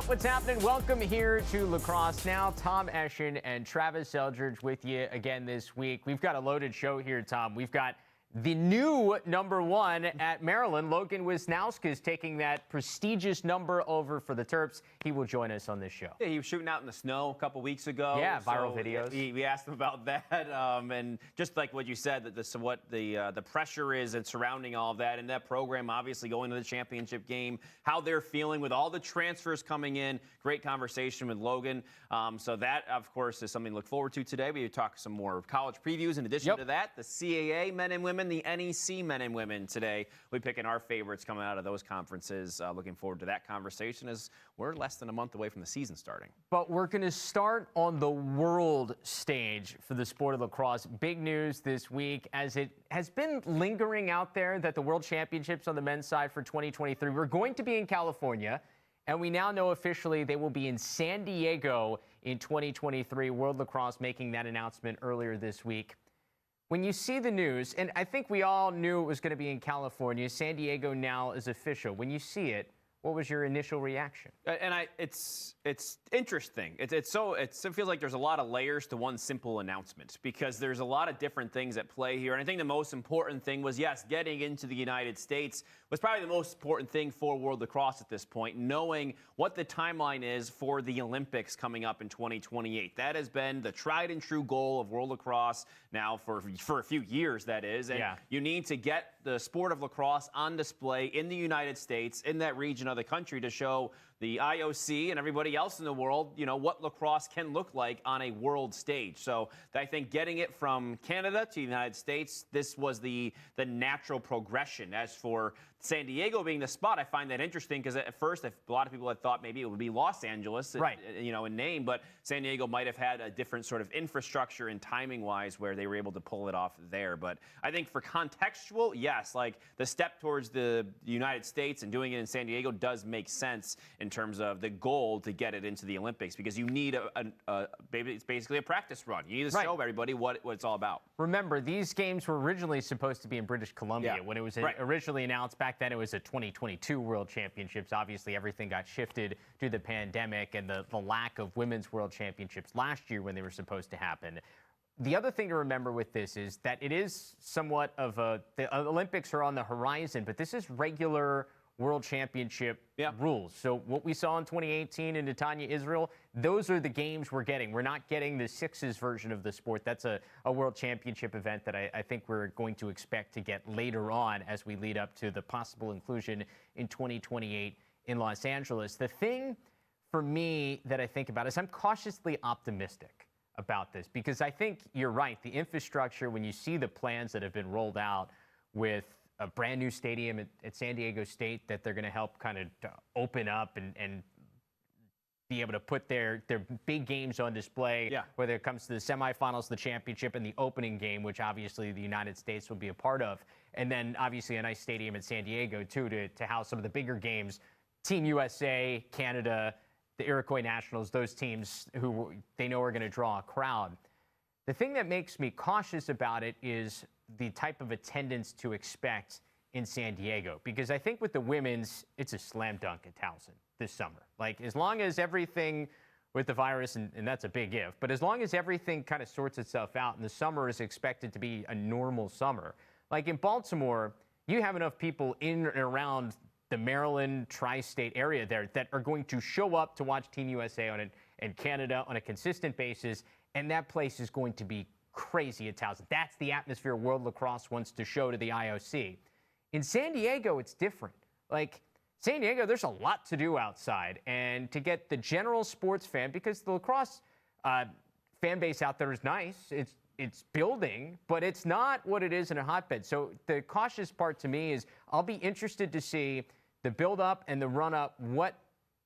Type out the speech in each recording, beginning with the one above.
up? What's happening? Welcome here to Lacrosse Now. Tom Eschen and Travis Eldridge with you again this week. We've got a loaded show here, Tom. We've got the new number one at Maryland, Logan Wisnauskas, taking that prestigious number over for the Terps. He will join us on this show. Yeah, he was shooting out in the snow a couple weeks ago. Yeah, viral videos. We asked him about that, and just like what you said, that what the pressure is and surrounding all of that, and that program obviously going to the championship game, how they're feeling with all the transfers coming in. Great conversation with Logan. So that, of course, is something to look forward to today. We talk some more college previews. In addition to that, the CAA men and women, the NEC men and women today. We're picking our favorites coming out of those conferences. Looking forward to that conversation as we're less than a month away from the season starting. But we're going to start on the world stage for the sport of lacrosse. Big news this week, as it has been lingering out there that the World Championships on the men's side for 2023 were going to be in California. And we now know officially they will be in San Diego in 2023. World Lacrosse making that announcement earlier this week. When you see the news, and I think we all knew it was going to be in California, San Diego now is official. When you see it, what was your initial reaction? And it's interesting. It feels like there's a lot of layers to one simple announcement because there's a lot of different things at play here. And I think the most important thing was, yes, getting into the United States was probably the most important thing for World Lacrosse at this point, knowing what the timeline is for the Olympics coming up in 2028. That has been the tried and true goal of World Lacrosse now for a few years, that is. And you need to get the sport of lacrosse on display in the United States, in that region of the country, to show the IOC and everybody else in the world, you know, what lacrosse can look like on a world stage. So I think getting it from Canada to the United States, this was the natural progression. As for San Diego being the spot, I find that interesting because at first a lot of people had thought maybe it would be Los Angeles, right, you know, in name, but San Diego might have had a different sort of infrastructure and timing-wise where they were able to pull it off there. But I think for contextual, yes, like the step towards the United States and doing it in San Diego does make sense in terms of the goal to get it into the Olympics, because you need it's basically a practice run. You need to show everybody what it's all about. Remember, these games were originally supposed to be in British Columbia when it was originally announced. Back then, it was a 2022 World Championships. Obviously, everything got shifted due to the pandemic and the lack of women's World Championships last year when they were supposed to happen. The other thing to remember with this is that it is somewhat of the Olympics are on the horizon, but this is regular World Championship rules. So what we saw in 2018 in Netanya, Israel, those are the games we're getting. We're not getting the sixes version of the sport. That's a World Championship event that I think we're going to expect to get later on as we lead up to the possible inclusion in 2028 in Los Angeles. The thing for me that I think about is I'm cautiously optimistic about this, because I think you're right. The infrastructure, when you see the plans that have been rolled out with a brand new stadium at San Diego State that they're going to help kind of open up and be able to put their big games on display, whether it comes to the semifinals, the championship, and the opening game, which obviously the United States will be a part of. And then obviously a nice stadium in San Diego, too, to house some of the bigger games. Team USA, Canada, the Iroquois Nationals, those teams who they know are going to draw a crowd. The thing that makes me cautious about it is the type of attendance to expect in San Diego, because I think with the women's, it's a slam dunk at Towson this summer. Like, as long as everything with the virus, and that's a big if, but as long as everything kind of sorts itself out and the summer is expected to be a normal summer, like in Baltimore, you have enough people in and around the Maryland tri-state area there that are going to show up to watch Team USA and Canada on a consistent basis, and that place is going to be crazy at Towson. That's the atmosphere World Lacrosse wants to show to the IOC. In San Diego, it's different. Like, San Diego, there's a lot to do outside, and to get the general sports fan, because the lacrosse fan base out there is nice, it's building, but it's not what it is in a hotbed. So the cautious part to me is I'll be interested to see the build-up and the run-up, what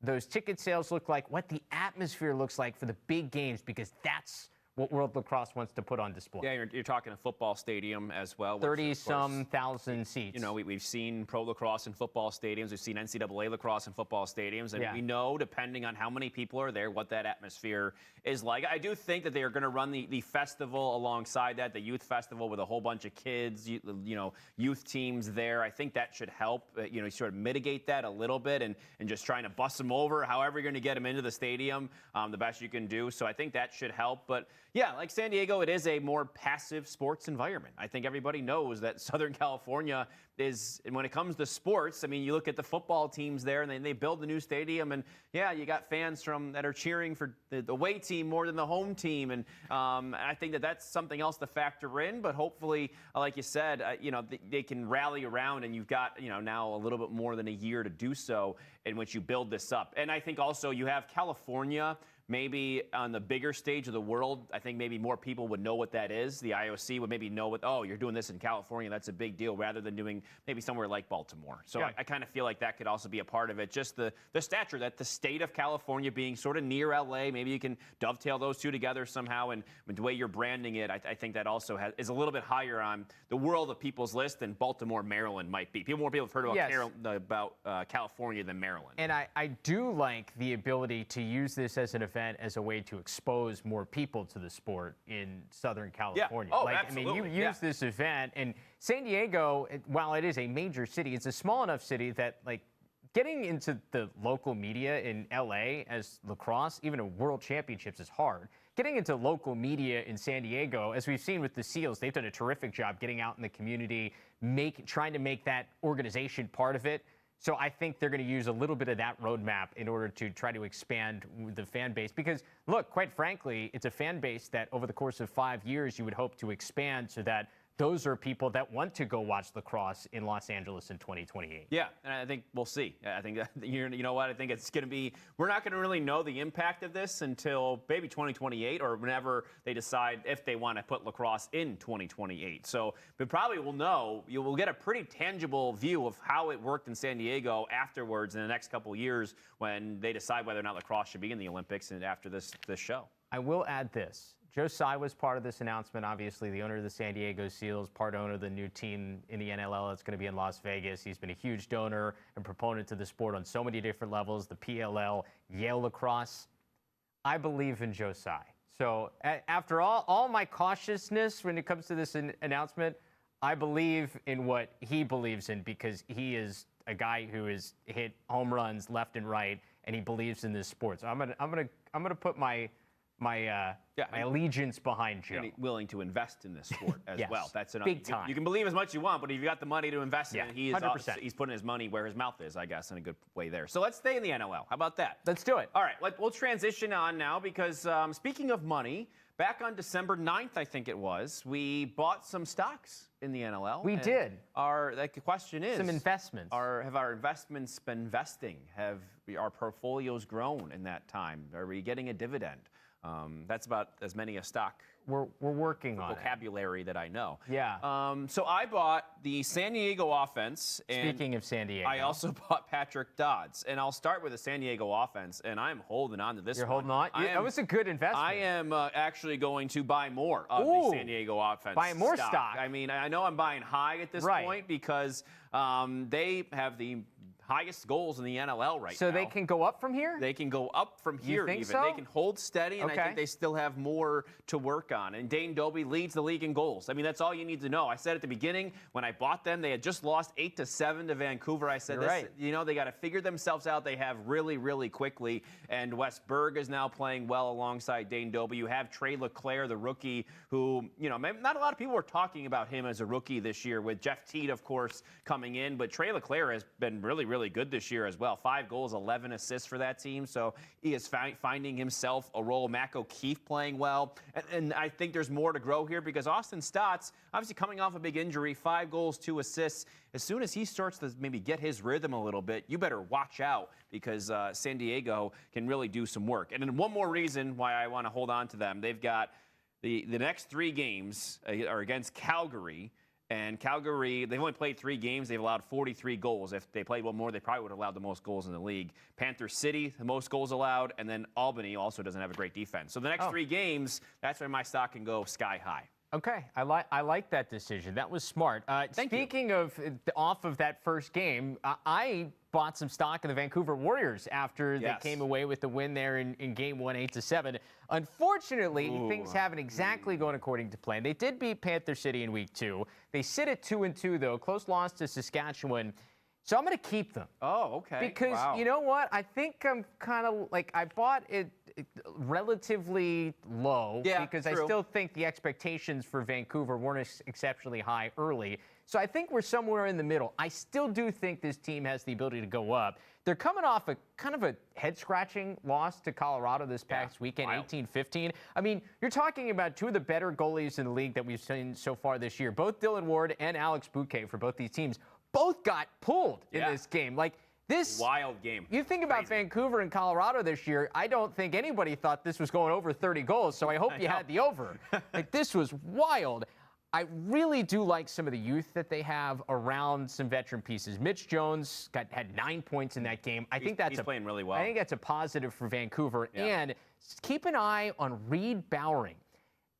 those ticket sales look like, what the atmosphere looks like for the big games, because that's what World Lacrosse wants to put on display. Yeah, you're talking a football stadium as well. 30-some thousand seats. You know, we've seen pro lacrosse in football stadiums. We've seen NCAA lacrosse in football stadiums. And we know, depending on how many people are there, what that atmosphere is like. I do think that they are going to run the festival alongside that, the youth festival with a whole bunch of kids, you know, youth teams there. I think that should help, you know, sort of mitigate that a little bit and just trying to bust them over, however you're going to get them into the stadium, the best you can do. So I think that should help. But yeah, like San Diego, it is a more passive sports environment. I think everybody knows that Southern California is, and when it comes to sports, I mean, you look at the football teams there, and they build the new stadium, and yeah, you got fans that are cheering for the away team more than the home team, and I think that's something else to factor in. But hopefully, like you said, you know, they can rally around, and you've got, you know, now a little bit more than a year to do so in which you build this up. And I think also you have California. Maybe on the bigger stage of the world, I think maybe more people would know what that is. The IOC would maybe know what, oh, you're doing this in California, that's a big deal, rather than doing maybe somewhere like Baltimore. So I kind of feel like that could also be a part of it. Just the stature that the state of California being sort of near LA, maybe you can dovetail those two together somehow. And the way you're branding it, I think that also is a little bit higher on the world of people's list than Baltimore, Maryland might be. More people have heard about, California than Maryland. And I do like the ability to use this as an event as a way to expose more people to the sport in Southern California. Yeah. Oh, like, absolutely. I mean, you use this event, and San Diego, while it is a major city, it's a small enough city that, like, getting into the local media in LA as lacrosse, even at World Championships, is hard. Getting into local media in San Diego, as we've seen with the Seals, they've done a terrific job getting out in the community, trying to make that organization part of it. So I think they're going to use a little bit of that roadmap in order to try to expand the fan base. Because, look, quite frankly, it's a fan base that over the course of 5 years you would hope to expand so that those are people that want to go watch lacrosse in Los Angeles in 2028. Yeah, and I think we'll see. I think you know what? I think it's going to be. We're not going to really know the impact of this until maybe 2028 or whenever they decide if they want to put lacrosse in 2028. So, but probably we'll know. You will get a pretty tangible view of how it worked in San Diego afterwards in the next couple of years when they decide whether or not lacrosse should be in the Olympics and after this show. I will add this. Joe Tsai was part of this announcement, obviously the owner of the San Diego Seals, part owner of the new team in the NLL that's going to be in Las Vegas. He's been a huge donor and proponent to the sport on so many different levels, the PLL, Yale Lacrosse. I believe in Joe Tsai. So after all my cautiousness when it comes to this announcement, I believe in what he believes in because he is a guy who has hit home runs left and right, and he believes in this sport. So I'm gonna put my allegiance behind Joe. And willing to invest in this sport as well. That's enough. Big time. You can believe as much as you want, but if you got the money to invest in it, he's putting his money where his mouth is, I guess, in a good way there. So let's stay in the NLL. How about that? Let's do it. All right, we'll transition on now because speaking of money, back on December 9th, I think it was, we bought some stocks in the NLL. We did. The question is, some investments. Have our investments been vesting? Have our portfolios grown in that time? Are we getting a dividend? That's about as many a stock we're working on vocabulary that I know. Yeah. So I bought the San Diego offense. And speaking of San Diego, I also bought Patrick Dodds. And I'll start with the San Diego offense, and I'm holding on to this. You're holding on? That was a good investment. I am actually going to buy more of the San Diego offense. Buy more stock. I mean, I know I'm buying high at this point because they have the highest goals in the NLL right now. So they can go up from here? They can go up from here even. So? They can hold steady, and I think they still have more to work on. And Dane Dobie leads the league in goals. I mean, that's all you need to know. I said at the beginning, when I bought them, they had just lost 8-7 to Vancouver. I said, you know, they got to figure themselves out. They have really, really quickly. And Wes Berg is now playing well alongside Dane Dobie. You have Trey LeClaire, the rookie, who, you know, not a lot of people were talking about him as a rookie this year with Jeff Teat, of course, coming in. But Trey LeClaire has been really, really good this year as well. 5 goals, 11 assists for that team. So he is finding himself a role. Mac O'Keefe playing well. And I think there's more to grow here because Austin Stotts, obviously coming off a big injury, 5 goals, 2 assists. As soon as he starts to maybe get his rhythm a little bit, you better watch out because San Diego can really do some work. And then one more reason why I want to hold on to them. They've got the next 3 games are against Calgary, And Calgary, they've only played 3 games. They've allowed 43 goals. If they played one more, they probably would have allowed the most goals in the league. Panther City, the most goals allowed. And then Albany also doesn't have a great defense. So the next 3 games, that's where my stock can go sky high. Okay, I like that decision. That was smart. Speaking of off of that first game, I bought some stock in the Vancouver Warriors after they came away with the win there in Game 1, 8-7. Unfortunately, things haven't exactly gone according to plan. They did beat Panther City in Week 2. They sit at 2-2 though, close loss to Saskatchewan. So I'm going to keep them. Oh, okay. Because you know what? I think I'm kind of like, I bought it relatively low because I still think the expectations for Vancouver weren't exceptionally high early. So I think we're somewhere in the middle. I still do think this team has the ability to go up. They're coming off a kind of a head-scratching loss to Colorado this past weekend, 18-15. I mean, you're talking about 2 of the better goalies in the league that we've seen so far this year. Both Dylan Ward and Alex Bouquet for both these teams both got pulled in this game. Like, this wild game. You think about Vancouver and Colorado this year, I don't think anybody thought this was going over 30 goals, so I hope you had the over. Like, this was wild. I really do like some of the youth that they have around some veteran pieces. Mitch Jones had 9 points in that game. I think he's playing really well. I think that's a positive for Vancouver. And keep an eye on Reed Bowering.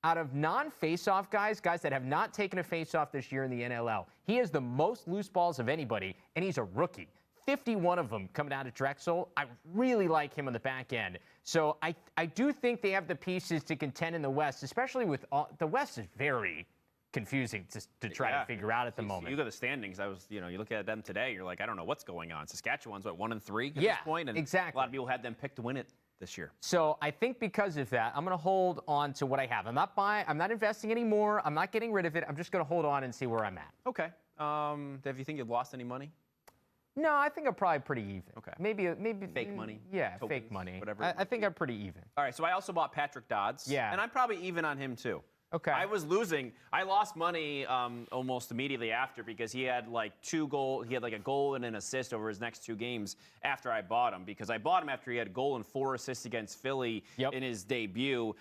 Out of non-faceoff guys that have not taken a faceoff this year in the NLL, he has the most loose balls of anybody, and he's a rookie. 51 of them coming out of Drexel. I really like him on the back end. So I do think they have the pieces to contend in the West, especially with the West is very confusing to try to figure out at the moment. You look at the standings. You look at them today. You're like, I don't know what's going on. Saskatchewan's what, 1-3 at this point, and exactly. A lot of people had them picked to win it this year. So I think because of that, I'm going to hold on to what I have. I'm not buying. I'm not investing anymore. I'm not getting rid of it. I'm just going to hold on and see where I'm at. Okay. Dave, you think you've lost any money? No, I think I'm probably pretty even. Okay. Maybe fake money. Yeah, tokens, fake money. Whatever. I think I'm pretty even. All right. So I also bought Patrick Dodds. Yeah. And I'm probably even on him too. Okay. I was losing. I lost money almost immediately after because he had like 2 goals. He had like a goal and an assist over his next 2 games after I bought him, because I bought him after he had a goal and 4 assists against Philly in his debut.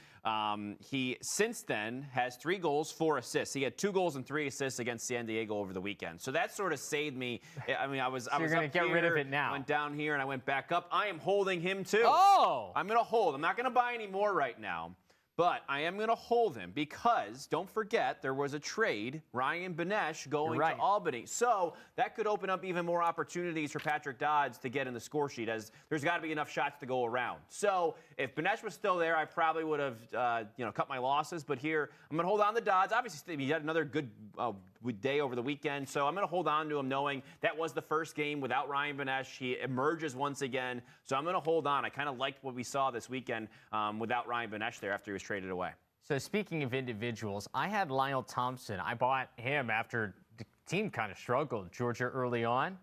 He since then has 3 goals, 4 assists. He had 2 goals and 3 assists against San Diego over the weekend. So that sort of saved me. I mean, I was you're going to get rid of it now. Went down here and I went back up. I am holding him too. Oh! I'm going to hold. I'm not going to buy any more right now. But I am going to hold him because, don't forget, there was a trade, Ryan Benesh going to Albany. So that could open up even more opportunities for Patrick Dodds to get in the score sheet, as there's got to be enough shots to go around. So if Benesh was still there, I probably would have cut my losses. But here, I'm going to hold on to Dodds. Obviously, he had another good day over the weekend. So I'm going to hold on to him knowing that was the first game without Ryan Benesh. He emerges once again. So I'm going to hold on. I kind of liked what we saw this weekend without Ryan Benesh there after he was traded away. So speaking of individuals, I had Lyle Thompson. I bought him after the team kind of struggled, Georgia, early on.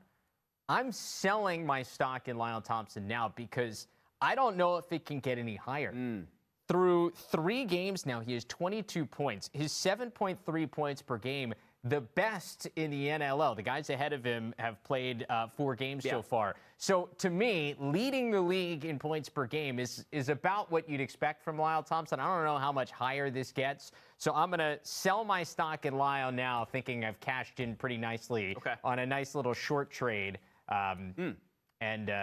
I'm selling my stock in Lyle Thompson now because I don't know if it can get any higher. Through 3 games now, he has 22 points. His 7.3 points per game, the best in the NLL. The guys ahead of him have played 4 games so far. So to me, leading the league in points per game is about what you'd expect from Lyle Thompson. I don't know how much higher this gets. So I'm going to sell my stock in Lyle now, thinking I've cashed in pretty nicely on a nice little short trade. And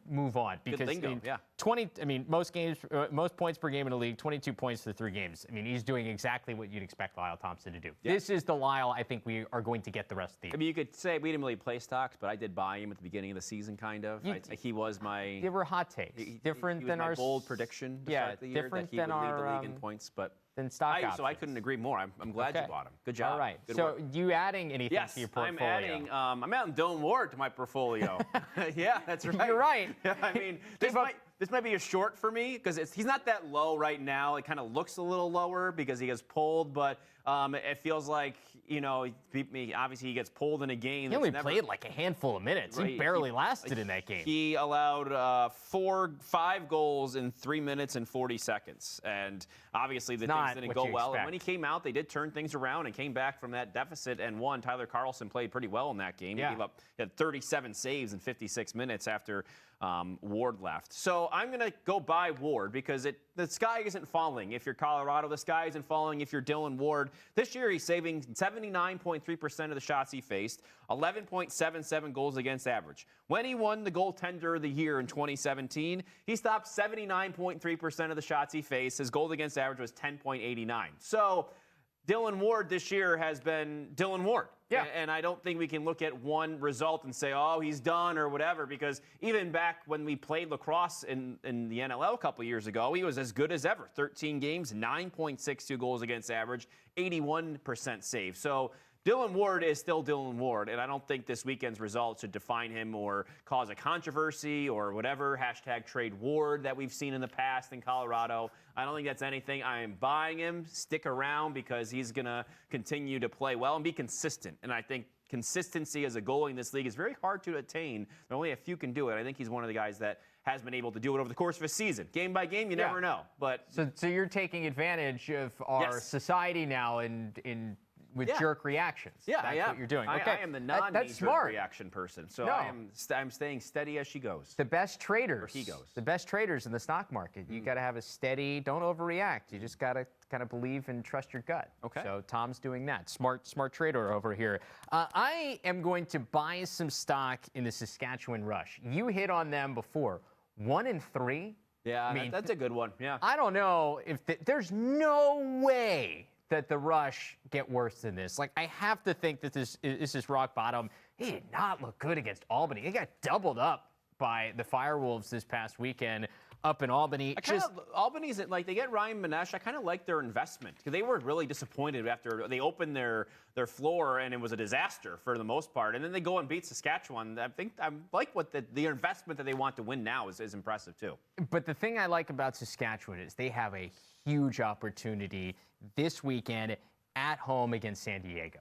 move on, because most points per game in the league, 22 points through 3 games. I mean, he's doing exactly what you'd expect Lyle Thompson to do. This is the Lyle I think we are going to get the rest of the year. I mean, you could say we didn't really play stocks, but I did buy him at the beginning of the season, kind of. He was my. They were hot takes, different than our bold prediction. To start the year, different that he than would lead our the league in points, but. Than stock options. So I couldn't agree more. I'm glad you bought him. Good job. All right. Good so work. You adding anything to your portfolio? I'm adding Dylan Ward to my portfolio. Yeah, that's right. You're right. I mean, this might be a short for me because he's not that low right now. It kind of looks a little lower because he gets pulled, but it feels like, obviously he gets pulled in a game. He only played like a handful of minutes. He barely lasted in that game. He allowed 5 goals in 3 minutes and 40 seconds. And obviously the things didn't go well. And when he came out, they did turn things around and came back from that deficit and won. Tyler Carlson played pretty well in that game. He gave up 37 saves in 56 minutes after Ward left. So I'm going to go by Ward because the sky isn't falling. If you're Colorado, the sky isn't falling if you're Dylan Ward. This year, he's saving 79.3% of the shots he faced, 11.77 goals against average. When he won the goaltender of the year in 2017, he stopped 79.3% of the shots he faced. His goal against average was 10.89. So Dylan Ward this year has been Dylan Ward. Yeah. And I don't think we can look at one result and say, oh, he's done or whatever, because even back when we played lacrosse in the NLL a couple years ago, he was as good as ever. 13 games, 9.62 goals against average, 81% save. So Dylan Ward is still Dylan Ward, and I don't think this weekend's results should define him or cause a controversy or whatever, hashtag trade Ward that we've seen in the past in Colorado. I don't think that's anything. I am buying him. Stick around because he's going to continue to play well and be consistent. And I think consistency as a goalie in this league is very hard to attain. Only a few can do it. I think he's one of the guys that has been able to do it over the course of a season. Game by game, you never know. But so you're taking advantage of our society now with jerk reactions. Yeah, that's what you're doing. Okay, I am the non-jerk reaction person, so I'm staying steady as she goes. The best traders, or he goes. The best traders in the stock market. You got to have a steady. Don't overreact. You just got to kind of believe and trust your gut. Okay. So Tom's doing that. Smart trader over here. I am going to buy some stock in the Saskatchewan Rush. You hit on them before. 1-3. Yeah, I mean, that's a good one. Yeah. I don't know if there's no way that the Rush get worse than this. Like, I have to think that this is rock bottom. He did not look good against Albany. He got doubled up by the Firewolves this past weekend up in Albany. Albany's like, they get Ryan Manesh. I kind of like their investment because they were really disappointed after they opened their floor and it was a disaster for the most part. And then they go and beat Saskatchewan. I like what the investment that they want to win now is impressive too. But the thing I like about Saskatchewan is they have a huge opportunity this weekend at home against San Diego.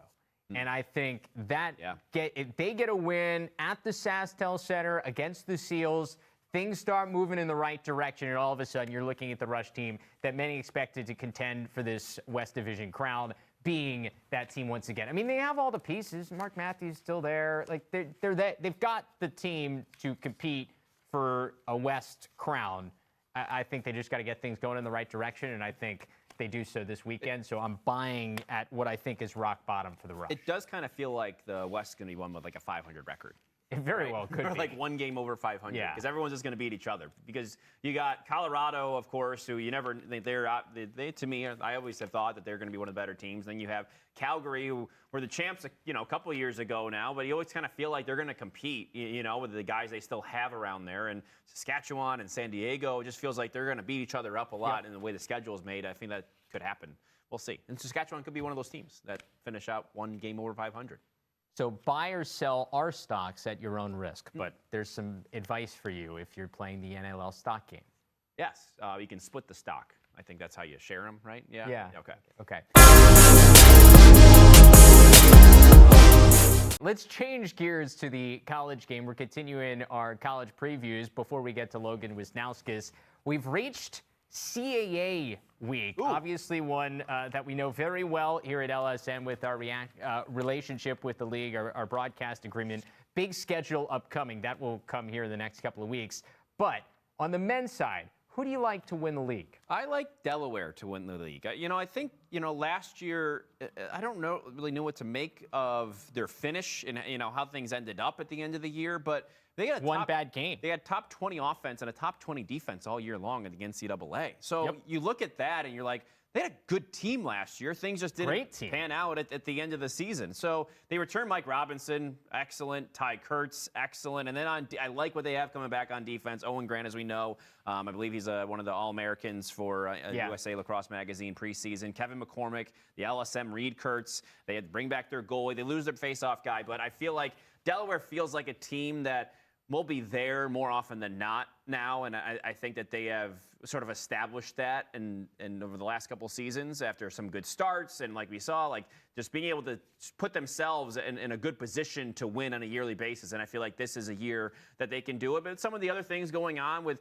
And I think that if they get a win at the SaskTel Center against the Seals, things start moving in the right direction, and all of a sudden you're looking at the Rush team that many expected to contend for this West Division crown, being that team once again. I mean, they have all the pieces. Mark Matthews still there. Like they've got the team to compete for a West crown. I think they just got to get things going in the right direction, and I think they do so this weekend. So I'm buying at what I think is rock bottom for the Rush. It does kind of feel like the West's going to be one with like a 500 record. It very well could or be. like one game over 500 because everyone's just going to beat each other. Because you got Colorado, of course, who you never they to me, I always have thought that they're going to be one of the better teams. Then you have Calgary, who were the champs, a couple of years ago now, but you always kind of feel like they're going to compete, with the guys they still have around there. And Saskatchewan and San Diego, it just feels like they're going to beat each other up a lot in the way the schedule is made. I think that could happen. We'll see. And Saskatchewan could be one of those teams that finish out one game over 500. So buy or sell our stocks at your own risk. But there's some advice for you if you're playing the NLL stock game. Yes, you can split the stock. I think that's how you share them, right? Yeah. Okay. Let's change gears to the college game. We're continuing our college previews before we get to Logan Wisnauskas. We've reached CAA week, obviously one that we know very well here at LSN with our relationship with the league, our broadcast agreement. Big schedule upcoming. That will come here in the next couple of weeks. But on the men's side, who do you like to win the league? I like Delaware to win the league. I think, last year, I don't really know what to make of their finish and, how things ended up at the end of the year, but they had one bad game. They had top 20 offense and a top 20 defense all year long in the NCAA. So you look at that and you're like, they had a good team last year. Things just didn't pan out at the end of the season. So they returned Mike Robinson, excellent. Ty Kurtz, excellent. And then I like what they have coming back on defense. Owen Grant, as we know, I believe he's one of the All-Americans for USA Lacrosse Magazine preseason. Kevin McCormick, the LSM Reed Kurtz. They had to bring back their goalie. They lose their face-off guy. But I feel like Delaware feels like a team that will be there more often than not now, and I think that they have sort of established that and over the last couple seasons after some good starts, and like we saw, like just being able to put themselves in a good position to win on a yearly basis. And I feel like this is a year that they can do it. But some of the other things going on with,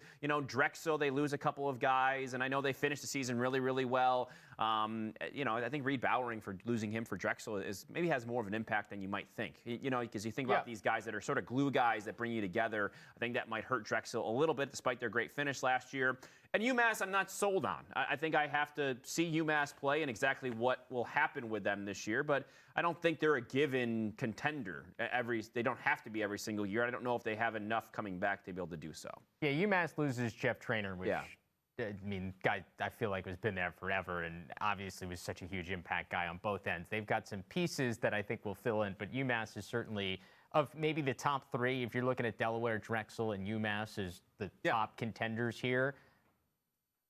Drexel, they lose a couple of guys, and I know they finished the season really, really well. I think Reed Bowering, for losing him for Drexel, maybe has more of an impact than you might think. Because you think about these guys that are sort of glue guys that bring you together. I think that might hurt Drexel a little bit, despite their great finish last year. And UMass, I'm not sold on. I think I have to see UMass play and exactly what will happen with them this year. But I don't think they're a given contender. They don't have to be every single year. I don't know if they have enough coming back to be able to do so. Yeah, UMass loses Jeff Traynor, which, I mean, guy I feel like has been there forever and obviously was such a huge impact guy on both ends. They've got some pieces that I think will fill in, but UMass is certainly, of maybe the top three, if you're looking at Delaware, Drexel, and UMass as the top contenders here,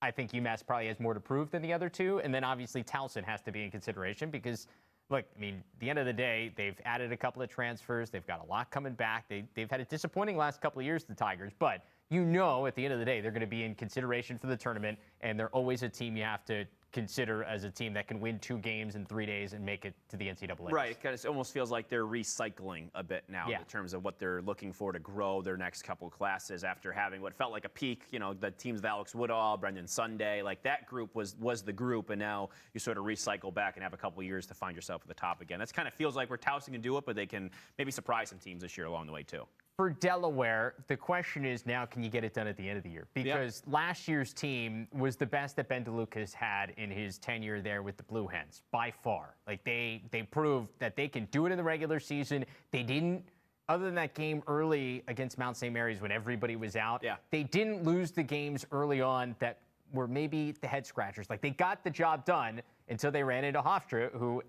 I think UMass probably has more to prove than the other two. And then obviously Towson has to be in consideration because, look, I mean, at the end of the day, they've added a couple of transfers. They've got a lot coming back. They've had a disappointing last couple of years, the Tigers. But at the end of the day, they're going to be in consideration for the tournament. And they're always a team you have to consider as a team that can win 2 games in 3 days and make it to the NCAA. Right. It almost feels like they're recycling a bit now in terms of what they're looking for to grow their next couple classes after having what felt like a peak, the teams of Alex Woodall, Brendan Sunday, like that group was the group, and now you sort of recycle back and have a couple years to find yourself at the top again. That's kind of feels like where Towson can do it, but they can maybe surprise some teams this year along the way too. For Delaware, the question is now, can you get it done at the end of the year? Because last year's team was the best that Ben DeLuca has had in his tenure there with the Blue Hens, by far. Like, they proved that they can do it in the regular season. They didn't, other than that game early against Mount St. Mary's when everybody was out, they didn't lose the games early on that were maybe the head scratchers. Like, they got the job done until they ran into Hofstra, who,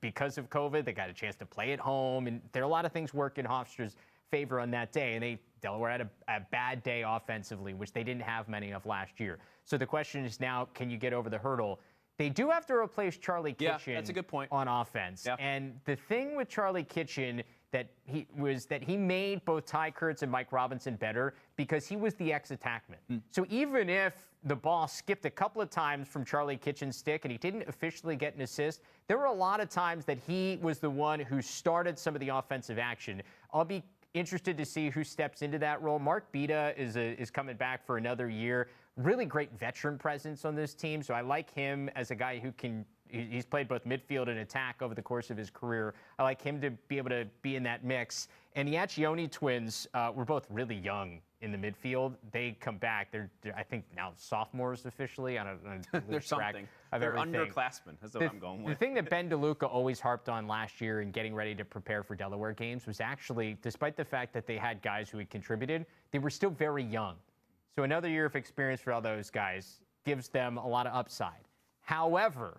because of COVID, they got a chance to play at home, and there are a lot of things work in Hofstra's favor on that day. And Delaware had a bad day offensively, which they didn't have many of last year. So the question is now, can you get over the hurdle? They do have to replace Charlie Kitchen that's a good point. on offense. And the thing with Charlie Kitchen that he made both Ty Kurtz and Mike Robinson better because he was the ex-attackman. So even if the ball skipped a couple of times from Charlie Kitchen's stick and he didn't officially get an assist, there were a lot of times that he was the one who started some of the offensive action. I'll be interested to see who steps into that role. Mark Bita is coming back for another year. Really great veteran presence on this team, so I like him as a guy who can. He's played both midfield and attack over the course of his career. I like him to be able to be in that mix. And the Accioni twins were both really young in the midfield. They come back. They're I think, now sophomores officially. I don't There's something. They're underclassmen. That's what I'm going with. The thing that Ben DeLuca always harped on last year in getting ready to prepare for Delaware games was actually, despite the fact that they had guys who had contributed, they were still very young. So another year of experience for all those guys gives them a lot of upside. However,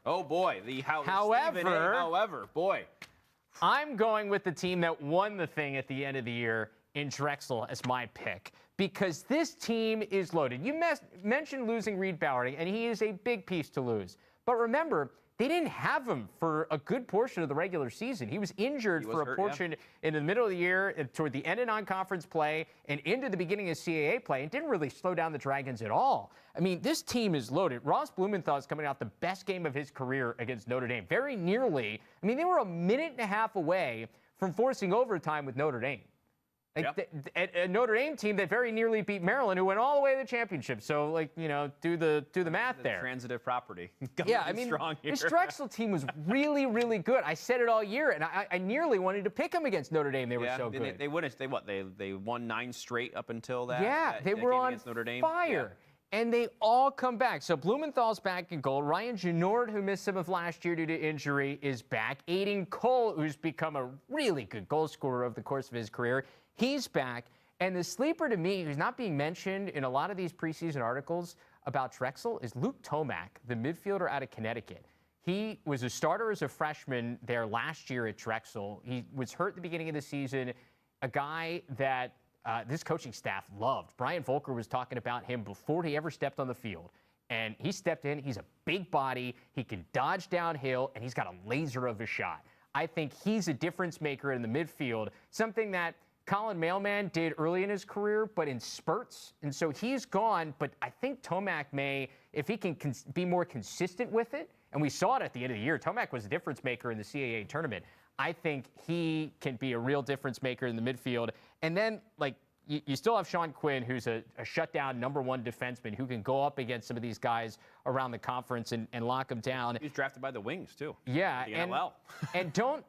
I'm going with the team that won the thing at the end of the year in Drexel as my pick because this team is loaded. You mentioned losing Reed Bowering, and he is a big piece to lose. But remember, they didn't have him for a good portion of the regular season. He was injured for a portion in the middle of the year, toward the end of non-conference play, and into the beginning of CAA play, and didn't really slow down the Dragons at all. I mean, this team is loaded. Ross Blumenthal is coming out the best game of his career against Notre Dame. Very nearly. I mean, they were a minute and a half away from forcing overtime with Notre Dame. A Notre Dame team that very nearly beat Maryland, who went all the way to the championship. So, do the math there. Transitive property. I mean, this Drexel team was really, really good. I said it all year, and I nearly wanted to pick them against Notre Dame. They were so good. They won 9 straight up until that. Yeah, they were on Notre Dame. Fire. Yeah. And they all come back. So Blumenthal's back in goal. Ryan Genord, who missed some of last year due to injury, is back. Aiden Cole, who's become a really good goal scorer over the course of his career, he's back. And the sleeper to me, who's not being mentioned in a lot of these preseason articles about Drexel, is Luke Tomac, the midfielder out of Connecticut. He was a starter as a freshman there last year at Drexel. He was hurt at the beginning of the season, a guy that this coaching staff loved. Brian Volker was talking about him before he ever stepped on the field. And he stepped in. He's a big body. He can dodge downhill, and he's got a laser of a shot. I think he's a difference maker in the midfield, something that Colin Mailman did early in his career, but in spurts. And so he's gone, but I think Tomac may, if he can be more consistent with it, and we saw it at the end of the year, Tomac was a difference maker in the CAA tournament. I think he can be a real difference maker in the midfield. And then, like, you still have Sean Quinn, who's a shutdown #1 defenseman who can go up against some of these guys around the conference and lock them down. He's drafted by the Wings, too. Yeah. The NLL. And don't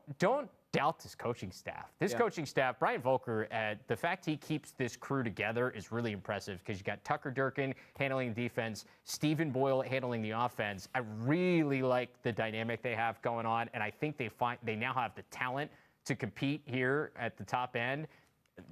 doubt this coaching staff. This coaching staff, Brian Volker, the fact he keeps this crew together is really impressive because you got Tucker Durkin handling the defense, Stephen Boyle handling the offense. I really like the dynamic they have going on, and I think they now have the talent to compete here at the top end.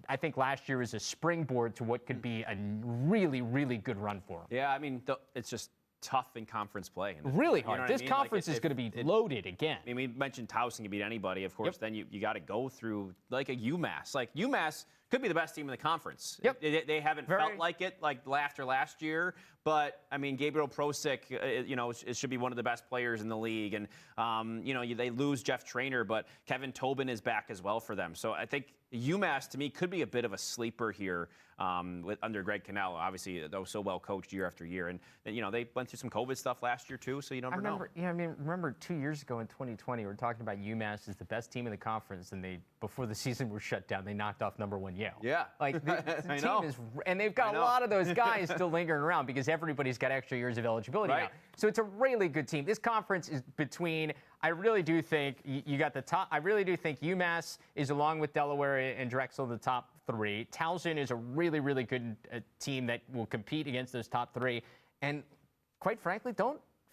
I think last year was a springboard to what could be a really, really good run for them. Yeah, I mean, it's just tough in conference play. Really hard. This conference is going to be loaded again. I mean, we mentioned Towson can beat anybody, of course. Then you got to go through like a UMass. Like UMass could be the best team in the conference. Yep. They haven't felt like it like after last year. But, I mean, Gabriel Prosick, it should be one of the best players in the league. And, they lose Jeff Traynor, but Kevin Tobin is back as well for them. So I think UMass, to me, could be a bit of a sleeper here under Greg Cannell. Obviously, they were so well coached year after year. And, they went through some COVID stuff last year, too, so you never know. Yeah, I mean, remember 2 years ago in 2020, we were talking about UMass as the best team in the conference, and before the season was shut down, they knocked off #1 Yale. Yeah. Like, the team is, and they've got a lot of those guys still lingering around because everybody's got extra years of eligibility now. So it's a really good team. This conference is between, I really do think you got the top. I really do think UMass is, along with Delaware and Drexel, the top 3. Towson is a really, really good team that will compete against those top 3. And quite frankly,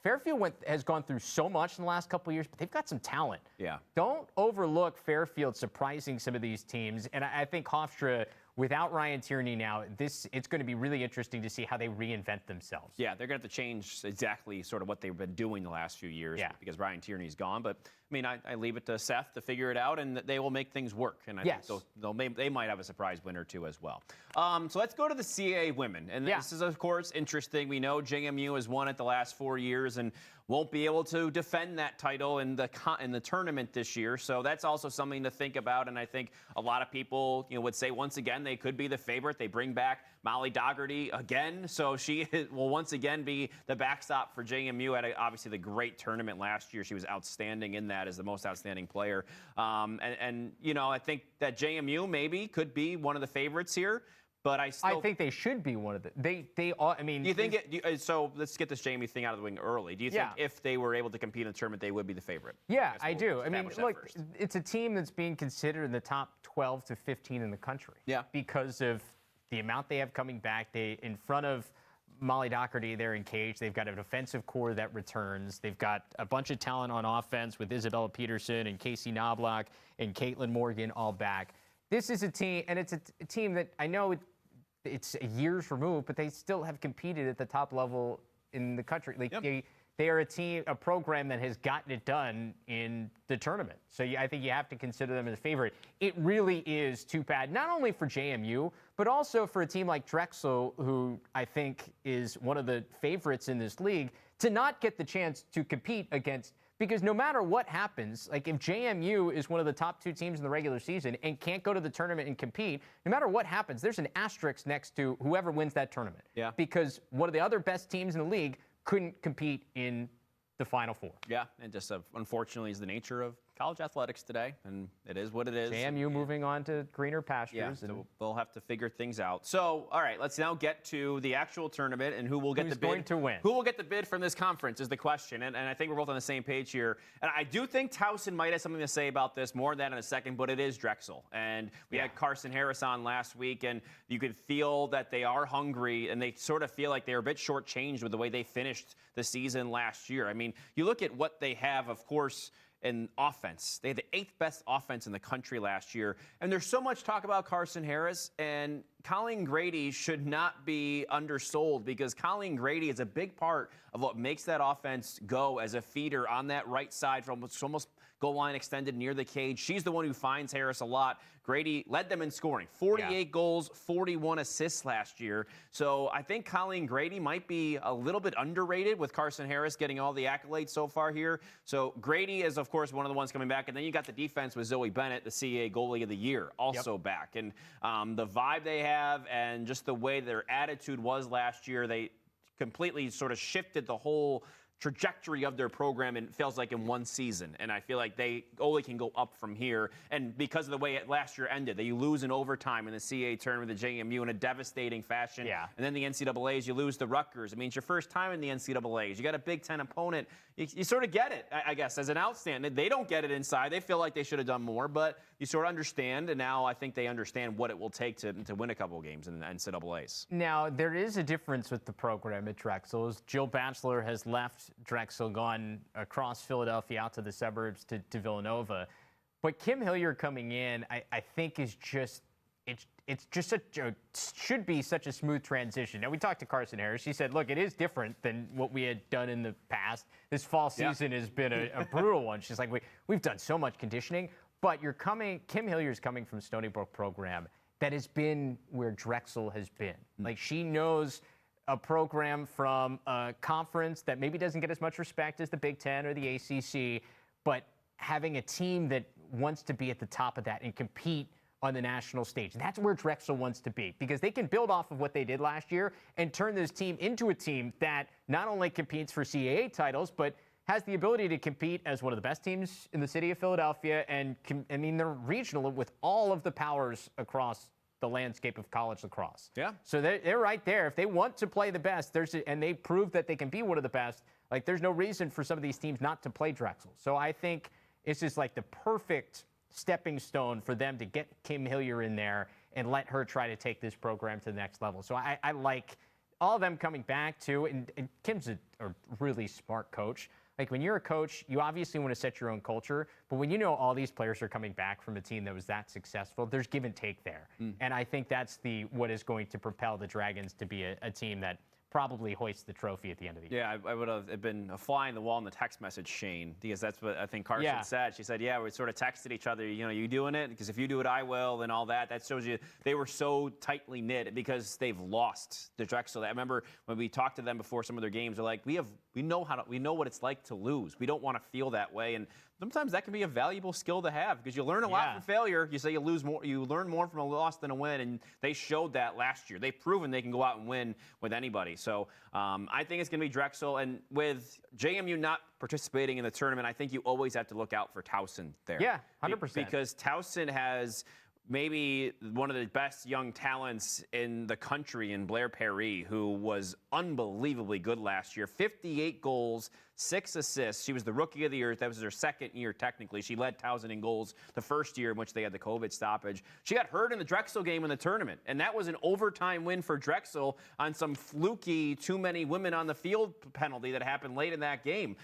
Fairfield has gone through so much in the last couple of years, but they've got some talent. Yeah. Don't overlook Fairfield surprising some of these teams. And I think Hofstra, without Ryan Tierney now, it's going to be really interesting to see how they reinvent themselves. Yeah, they're going to have to change exactly sort of what they've been doing the last few years because Ryan Tierney's gone. But, I mean, I leave it to Seth to figure it out, and they will make things work. And I think they might have a surprise win or two as well. So let's go to the CAA women. And this is, of course, interesting. We know JMU has won it the last 4 years and won't be able to defend that title in the tournament this year. So that's also something to think about. And I think a lot of people would say, once again, they could be the favorite. They bring back Molly Dougherty again. So she will once again be the backstop for JMU at obviously the great tournament last year. She was outstanding in that as the most outstanding player. I think that JMU maybe could be one of the favorites here. But I think they should be one of the. They are. I mean, do you think so let's get this Jamie thing out of the wing early. Do you think if they were able to compete in the tournament, they would be the favorite? Yeah, I do. I mean, look, it's a team that's being considered in the top 12 to 15 in the country. Yeah. Because of the amount they have coming back. In front of Molly Dougherty, they're engaged. They've got an offensive core that returns. They've got a bunch of talent on offense with Isabella Peterson and Casey Knobloch and Caitlin Morgan all back. This is a team, and it's a team that I know it's years removed, but they still have competed at the top level in the country. Like they are a program that has gotten it done in the tournament. So I think you have to consider them as a favorite. It really is too bad, not only for JMU, but also for a team like Drexel, who I think is one of the favorites in this league, to not get the chance to compete against. Because no matter what happens, like if JMU is one of the top 2 teams in the regular season and can't go to the tournament and compete, no matter what happens, there's an asterisk next to whoever wins that tournament. Yeah. Because one of the other best teams in the league couldn't compete in the Final Four. Yeah, and just unfortunately is the nature of college athletics today, and it is what it is. JMU moving on to greener pastures. Yeah, so they'll have to figure things out. So, all right, let's now get to the actual tournament and who will get the bid. Who's going to win? Who will get the bid from this conference is the question, and I think we're both on the same page here. And I do think Towson might have something to say about this, more of that in a second, but it is Drexel. And we had Carson Harris on last week, and you could feel that they are hungry, and they sort of feel like they're a bit shortchanged with the way they finished the season last year. I mean, you look at what they have, of course, in offense. They had the 8th best offense in the country last year. And there's so much talk about Carson Harris, and Colleen Grady should not be undersold because Colleen Grady is a big part of what makes that offense go as a feeder on that right side from almost goal line extended near the cage. She's the one who finds Harris a lot. Grady led them in scoring, 48 goals, 41 assists last year. So I think Colleen Grady might be a little bit underrated with Carson Harris getting all the accolades so far here. So Grady is, of course, one of the ones coming back. And then you got the defense with Zoe Bennett, the CAA Goalie of the Year, also back. And the vibe they have and just the way their attitude was last year, they completely sort of shifted the whole trajectory of their program, and it feels like in one season. And I feel like they only can go up from here. And because of the way it last year ended, they lose in overtime in the CAA tournament, the JMU, in a devastating fashion. Yeah. And then the NCAAs, you lose to Rutgers. I mean, it's your first time in the NCAAs. You got a Big Ten opponent. You sort of get it, I guess, as an outstanding. They don't get it inside. They feel like they should have done more, but you sort of understand. And now I think they understand what it will take to win a couple of games in the NCAAs. Now, there is a difference with the program at Drexel. As Jill Batchelor has left Drexel, gone across Philadelphia out to the suburbs to Villanova. But Kim Hilliard coming in, I think is just, it's just should be such a smooth transition. Now, we talked to Carson Harris. She said, look, it is different than what we had done in the past. This fall season has been a brutal one. She's like, we've done so much conditioning, but Kim Hilliard's coming from Stony Brook program that has been where Drexel has been. Like, she knows a program from a conference that maybe doesn't get as much respect as the Big Ten or the ACC, but having a team that wants to be at the top of that and compete on the national stage. That's where Drexel wants to be, because they can build off of what they did last year and turn this team into a team that not only competes for CAA titles, but has the ability to compete as one of the best teams in the city of Philadelphia. And I mean, they're regional with all of the powers across the landscape of college lacrosse. Yeah. So they're right there. If they want to play the best, and they prove that they can be one of the best, like, there's no reason for some of these teams not to play Drexel. So I think it's just like the perfect stepping stone for them to get Kim Hilliard in there and let her try to take this program to the next level. So I like all of them coming back too. And Kim's a really smart coach. Like, when you're a coach, you obviously want to set your own culture, but when you know all these players are coming back from a team that was that successful, there's give and take there. And I think that's what is going to propel the Dragons to be a team that probably hoists the trophy at the end of the year. Yeah, I would have been a fly in the wall in the text message chain, because that's what I think Carson said. She said, yeah, we sort of texted each other, you doing it? Because if you do it, I will, and all that. That shows you they were so tightly knit because they've lost the Drexel. I remember when we talked to them before some of their games, they're like, we know what it's like to lose. We don't want to feel that way. And sometimes that can be a valuable skill to have, because you learn a lot from failure. You say you lose more, you learn more from a loss than a win, and they showed that last year. They've proven they can go out and win with anybody. So I think it's going to be Drexel, and with JMU not participating in the tournament, I think you always have to look out for Towson there. Yeah, 100%. Because Towson has maybe one of the best young talents in the country in Blair Perry, who was unbelievably good last year. 58 goals, 6 assists. She was the Rookie of the Year. That was her second year, technically. She led Towson in goals the first year in which they had the COVID stoppage. She got hurt in the Drexel game in the tournament, and that was an overtime win for Drexel on some fluky too many women on the field penalty that happened late in that game.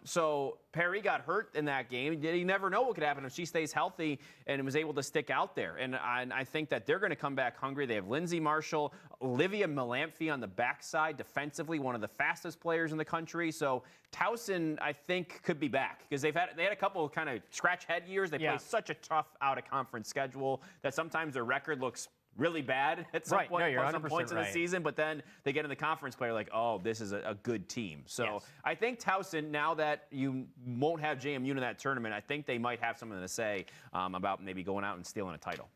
So Perry got hurt in that game. You never know what could happen if she stays healthy and was able to stick out there. And I think that they're going to come back hungry. They have Lindsay Marshall, Olivia Malamphy on the backside defensively, one of the fastest players in the country. So Towson, I think, could be back, because they had a couple of kind of scratch head years. They play such a tough out-of-conference schedule that sometimes their record looks really bad at some point, some points in the season, but then they get in the conference play, like, oh, this is a good team. So I think Towson, now that you won't have JMU in that tournament, I think they might have something to say about maybe going out and stealing a title.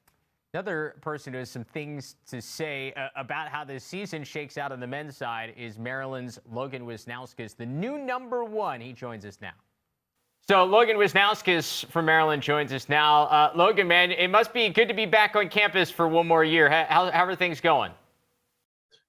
Another person who has some things to say about how this season shakes out on the men's side is Maryland's Logan Wisnauskas, the new #1. He joins us now. So Logan Wisnauskas from Maryland joins us now. Logan, man, it must be good to be back on campus for one more year. How are things going?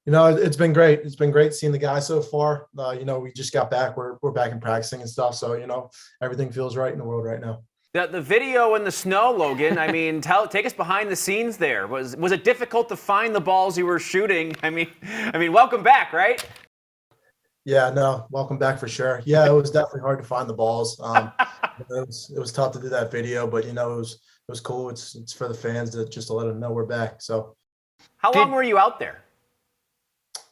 It's been great. It's been great seeing the guys so far. We just got back. We're back in practicing and stuff. So, everything feels right in the world right now. The video in the snow, Logan, I mean, take us behind the scenes there. Was it difficult to find the balls you were shooting? I mean, welcome back, right? Yeah, no, welcome back for sure. Yeah, it was definitely hard to find the balls. It was tough to do that video, but it was cool. It's for the fans to let them know we're back. So, how long were you out there?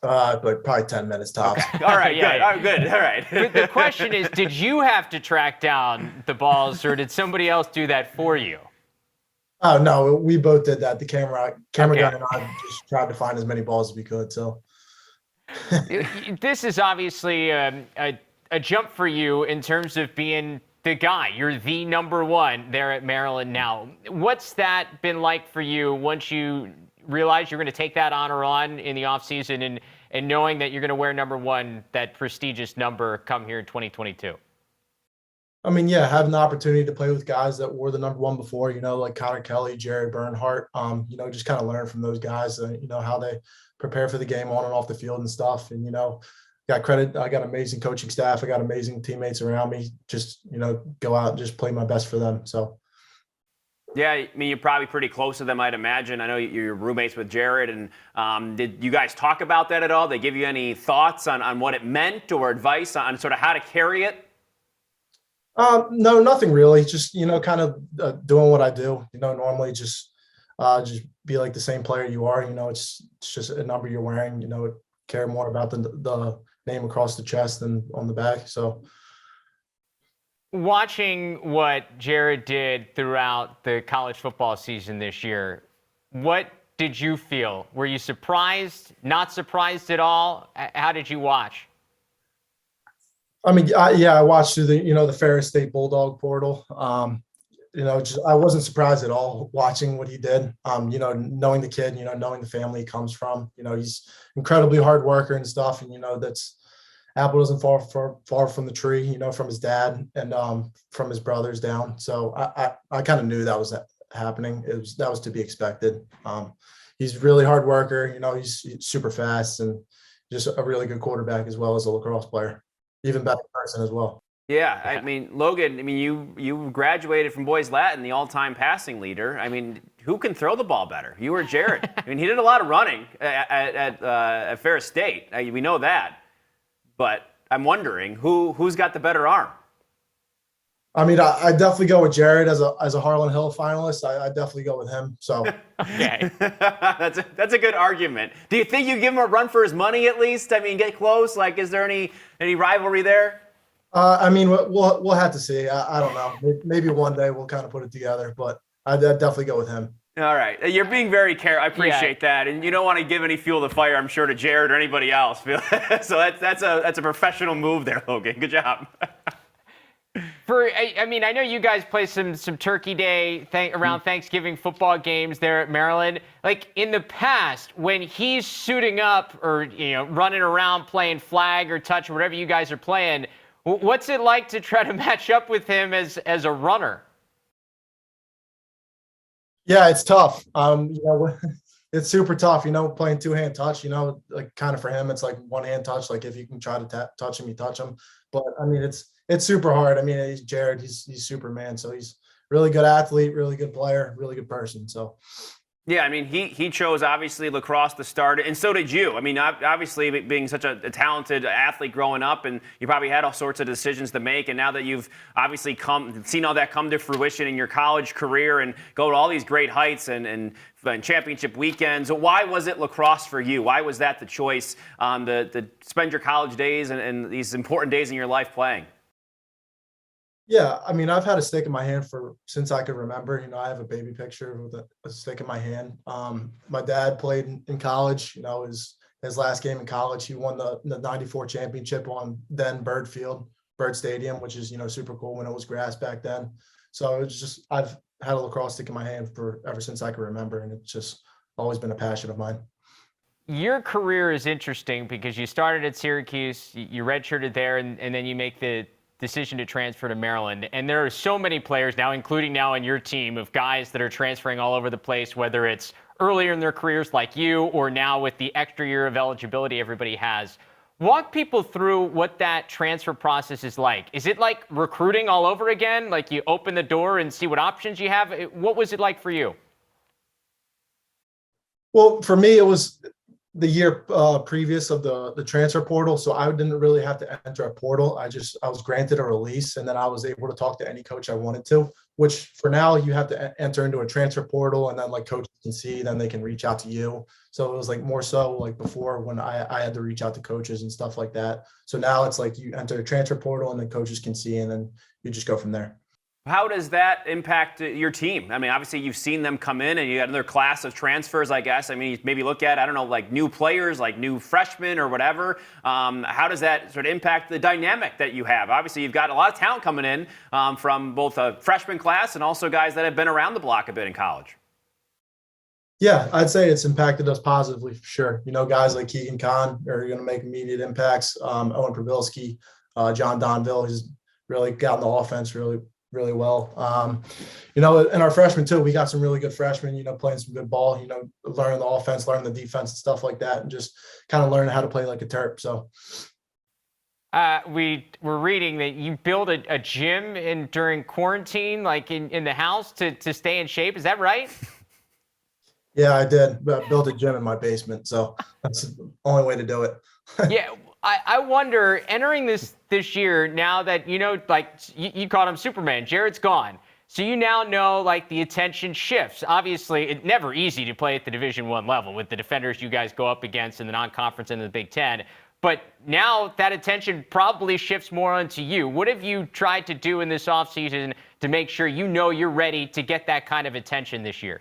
Like probably 10 minutes tops. Okay. All right, good. All right, good. All right. The question is, did you have to track down the balls, or did somebody else do that for you? Oh no, we both did that. The camera Okay. guy and I just tried to find as many balls as we could. So this is obviously a jump for you in terms of being the guy. You're the number one there at Maryland now. What's that been like for you once you realize you're going to take that honor on in the offseason and knowing that you're going to wear number one, that prestigious number, come here in 2022? I mean, yeah, having the opportunity to play with guys that were the number one before, like Connor Kelly, Jared Bernhardt, just kind of learn from those guys, how they prepare for the game on and off the field and stuff. And, got credit. I got amazing coaching staff. I got amazing teammates around me. Just, go out and just play my best for them. So. Yeah, I mean, you're probably pretty close to them, I'd imagine. I know you're roommates with Jared. And did you guys talk about that at all? They give you any thoughts on what it meant or advice on sort of how to carry it? No, nothing really. Just, kind of doing what I do, normally just be like the same player you are. It's just a number you're wearing, care more about the name across the chest than on the back. So. Watching what Jared did throughout the college football season this year, what did you feel? Were you surprised, not surprised at all? How did you watch? I mean, I watched through the Ferris State Bulldog portal. I wasn't surprised at all watching what he did. Knowing the kid, knowing the family he comes from, he's incredibly hard worker and stuff. And, that's apple doesn't fall far from the tree, from his dad and from his brothers down. So I kind of knew that was happening. That was to be expected. He's really hard worker. He's super fast and just a really good quarterback as well as a lacrosse player. Even better person as well. Yeah, I mean, Logan, you graduated from Boys Latin, the all-time passing leader. I mean, who can throw the ball better, you or Jared? I mean, he did a lot of running at Ferris State. We know that. But I'm wondering, who's got the better arm? I mean, I definitely go with Jared as a Harlan Hill finalist. I definitely go with him. So okay, that's a good argument. Do you think you give him a run for his money at least? I mean, get close. Like, is there any rivalry there? I mean, we'll have to see. I don't know. Maybe one day we'll kind of put it together, but I'd definitely go with him. All right. You're being very careful. I appreciate that. And you don't want to give any fuel to fire, I'm sure, to Jared or anybody else. So that's a professional move there, Logan. Good job. I know you guys play some Turkey Day around Thanksgiving football games there at Maryland. Like in the past, when he's suiting up or running around playing flag or touch or whatever you guys are playing, what's it like to try to match up with him as a runner? Yeah, it's tough. It's super tough, playing two-hand touch, like kind of for him, it's like one-hand touch. Like if you can try to touch him, you touch him. But I mean, it's super hard. I mean, he's Jared, he's Superman. So he's really good athlete, really good player, really good person. So. Yeah, I mean, he chose, obviously, lacrosse to start, and so did you. I mean, obviously, being such a talented athlete growing up, and you probably had all sorts of decisions to make, and now that you've obviously seen all that come to fruition in your college career and go to all these great heights and championship weekends, why was it lacrosse for you? Why was that the choice to spend your college days and these important days in your life playing? Yeah, I mean, I've had a stick in my hand since I could remember. I have a baby picture with a stick in my hand. My dad played in college. His last game in college, he won the '94 championship on then Bird Stadium, which is super cool when it was grass back then. So it's just I've had a lacrosse stick in my hand ever since I can remember, and it's just always been a passion of mine. Your career is interesting because you started at Syracuse, you redshirted there, and then you make the decision to transfer to Maryland. And there are so many players now, including now on your team, of guys that are transferring all over the place, whether it's earlier in their careers like you or now with the extra year of eligibility everybody has. Walk people through what that transfer process is like. Is it like recruiting all over again? Like you open the door and see what options you have? What was it like for you? Well, for me, it was the year previous of the transfer portal, so I didn't really have to enter a portal. I was granted a release, and then I was able to talk to any coach I wanted to. Which for now you have to enter into a transfer portal, and then like coaches can see, then they can reach out to you. So it was like more so like before when I had to reach out to coaches and stuff like that. So now it's like you enter a transfer portal, and then coaches can see, and then you just go from there. How does that impact your team? I mean, obviously you've seen them come in and you got another class of transfers, I guess. I mean, you maybe look at, I don't know, like new players, like new freshmen or whatever. How does that sort of impact the dynamic that you have? Obviously, you've got a lot of talent coming in from both a freshman class and also guys that have been around the block a bit in college. Yeah, I'd say it's impacted us positively for sure. You know, guys like Keegan Kahn are going to make immediate impacts. Owen Prabilski, John Donville, he's really gotten the offense really well. You know, and our freshmen too, we got some really good freshmen, you know, playing some good ball, you know, learning the offense, learning the defense and stuff like that, and just kind of learning how to play like a Terp. So we were reading that you built a gym during quarantine, like in the house to stay in shape. Is that right? Yeah, I did. I built a gym in my basement, so that's the only way to do it. Yeah. I wonder, entering this year, now that, you know, like you called him Superman, Jared's gone. So you now know, like, the attention shifts. Obviously, it's never easy to play at the Division I level with the defenders you guys go up against in the non-conference and the Big Ten. But now that attention probably shifts more onto you. What have you tried to do in this offseason to make sure you know you're ready to get that kind of attention this year?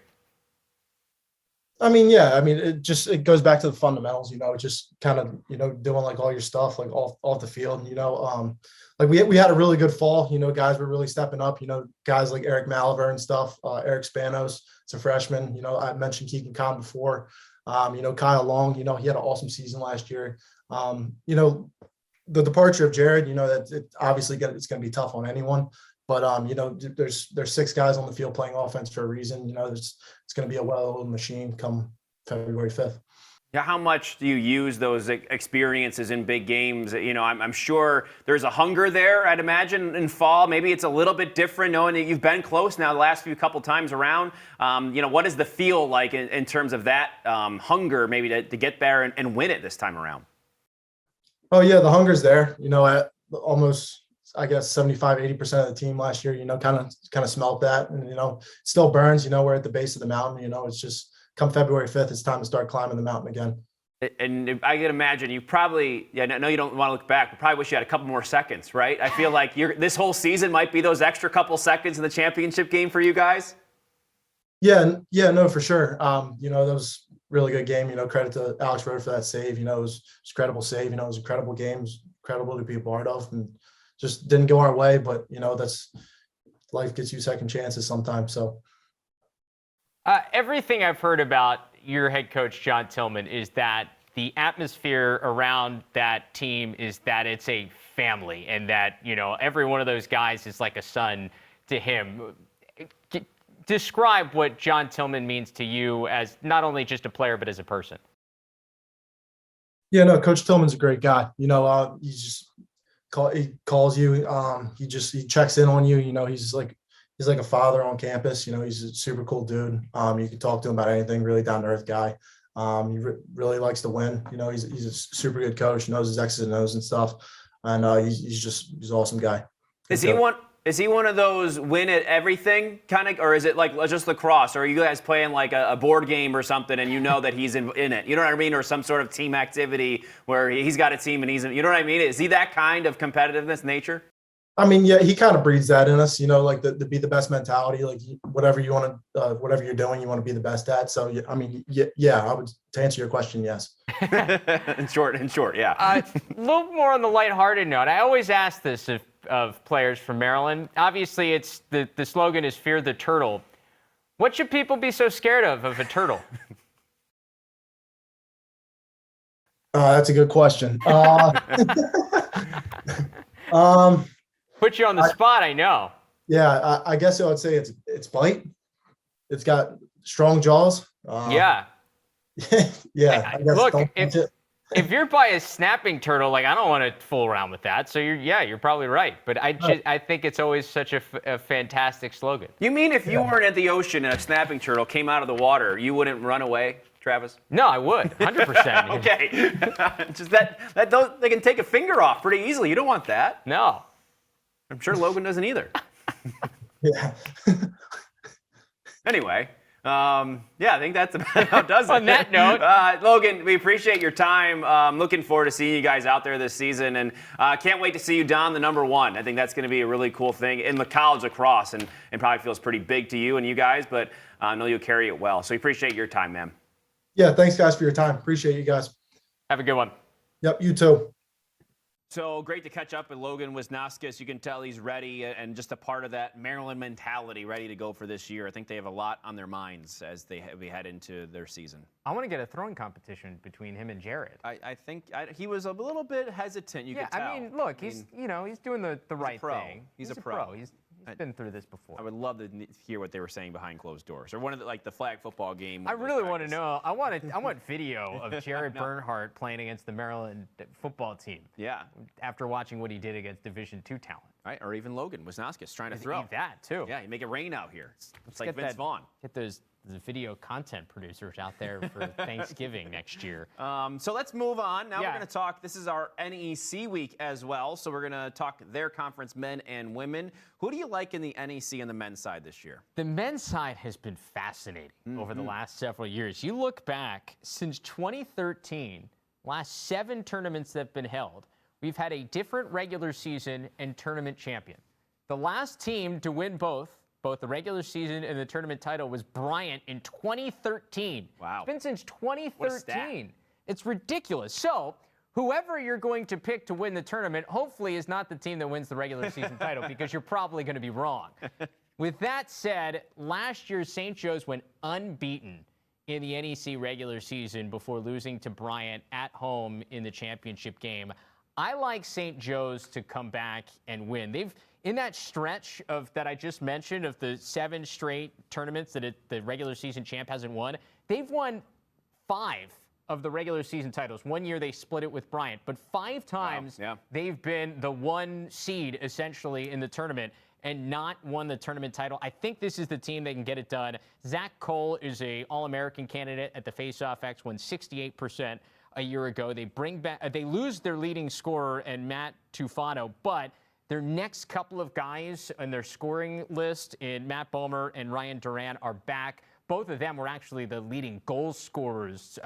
I mean, yeah, I mean, it goes back to the fundamentals, you know, just kind of, you know, doing like all your stuff, like off the field, you know, like we had a really good fall, you know, guys were really stepping up, you know, guys like Eric Malaver and stuff, Eric Spanos, it's a freshman, you know, I mentioned Keegan Kahn before, you know, Kyle Long, you know, he had an awesome season last year. You know, the departure of Jared, you know, that it's going to be tough on anyone. But, you know, there's 6 guys on the field playing offense for a reason. You know, it's going to be a well-oiled machine come February 5th. Yeah, how much do you use those experiences in big games? You know, I'm sure there's a hunger there, I'd imagine, in fall. Maybe it's a little bit different knowing that you've been close now the last few couple times around. You know, what does the feel like in terms of that hunger maybe to get there and win it this time around? Oh, yeah, the hunger's there. You know, at almost – I guess 75-80% of the team last year, you know, kind of smelt that, and, you know, still burns, you know, we're at the base of the mountain, you know, it's just come February 5th, it's time to start climbing the mountain again. And I can imagine you probably, I know you don't want to look back, but probably wish you had a couple more seconds, right? I feel like this whole season might be those extra couple seconds in the championship game for you guys. Yeah, no, for sure. You know, that was a really good game, you know, credit to Alex Road for that save, you know, it was a credible save, you know, it was incredible games, incredible to be a part of, and just didn't go our way, but, you know, that's life gets you second chances sometimes. So everything I've heard about your head coach, John Tillman, is that the atmosphere around that team is that it's a family and that, you know, every one of those guys is like a son to him. Describe what John Tillman means to you as not only just a player, but as a person. Yeah, no, Coach Tillman's a great guy. You know, he calls you, he checks in on you, you know, he's like a father on campus, you know, he's a super cool dude. You can talk to him about anything, really down to earth guy. He really likes to win, you know, he's a super good coach, knows his X's and O's and stuff. And he's an awesome guy. Is he one of those win at everything kind of, or is it like just lacrosse? Or are you guys playing like a board game or something and you know that he's in it? You know what I mean? Or some sort of team activity where he's got a team and you know what I mean? Is he that kind of competitiveness nature? I mean, yeah, he kind of breeds that in us, you know, like the be the best mentality, like whatever you want to, whatever you're doing, you want to be the best at. So, I mean, yeah, I would, to answer your question, yes. in short, yeah. A little more on the lighthearted note. I always ask this of players from Maryland. Obviously, it's the slogan is "Fear the Turtle." What should people be so scared of a turtle? That's a good question. Put you on the spot, I know. Yeah, I guess I would say it's bite. It's got strong jaws. Yeah. Yeah. I guess look, if you're by a snapping turtle, like I don't want to fool around with that. So you're probably right. But I think it's always such a fantastic slogan. You mean if you weren't at the ocean and a snapping turtle came out of the water, you wouldn't run away? Travis? No, I would, 100%. Okay. Just that they can take a finger off pretty easily. You don't want that. No. I'm sure Logan doesn't either. Yeah. Anyway, I think that's about how it does it. On that note. Logan, we appreciate your time. Looking forward to seeing you guys out there this season, and can't wait to see you don the number 1. I think that's going to be a really cool thing in the college lacrosse, and probably feels pretty big to you and you guys, but I know you'll carry it well. So we appreciate your time, man. Yeah, thanks, guys, for your time. Appreciate you guys. Have a good one. Yep, you too. So great to catch up with Logan Wisnauskas. You can tell he's ready and just a part of that Maryland mentality, ready to go for this year. I think they have a lot on their minds as we head into their season. I want to get a throwing competition between him and Jared. I think he was a little bit hesitant. You could tell. I mean, look, he's doing the right thing. He's a pro. He's been through this before. I would love to hear what they were saying behind closed doors, or one of the flag football game. I really want to know. I want video of Jared Bernhardt playing against the Maryland football team. Yeah. After watching what he did against Division II talent. Right, or even Logan Wisnauskas trying to throw. That too. Yeah, you make it rain out here. It's like Vince Vaughn. Get those video content producers out there for Thanksgiving next year. So let's move on. Now we're going to talk. This is our NEC week as well. So we're going to talk their conference, men and women. Who do you like in the NEC on the men's side this year? The men's side has been fascinating over the last several years. You look back, since 2013, last 7 tournaments that have been held, we've had a different regular season and tournament champion. The last team to win both the regular season and the tournament title was Bryant in 2013. Wow. It's been since 2013. It's ridiculous. So whoever you're going to pick to win the tournament, hopefully is not the team that wins the regular season title, because you're probably going to be wrong. With that said, last year St. Joe's went unbeaten in the NEC regular season before losing to Bryant at home in the championship game. I like St. Joe's to come back and win. They've, in that stretch that I just mentioned, of the 7 straight tournaments that the regular season champ hasn't won, they've won 5 of the regular season titles. One year they split it with Bryant, but 5 times they've been the 1 seed essentially in the tournament and not won the tournament title. I think this is the team that can get it done. Zach Cole is a All-American candidate at the Face-Off X, won 68% a year ago. They lose their leading scorer and Matt Tufano, but their next couple of guys on their scoring list in Matt Bomer and Ryan Duran are back. Both of them were actually the leading goal scorers.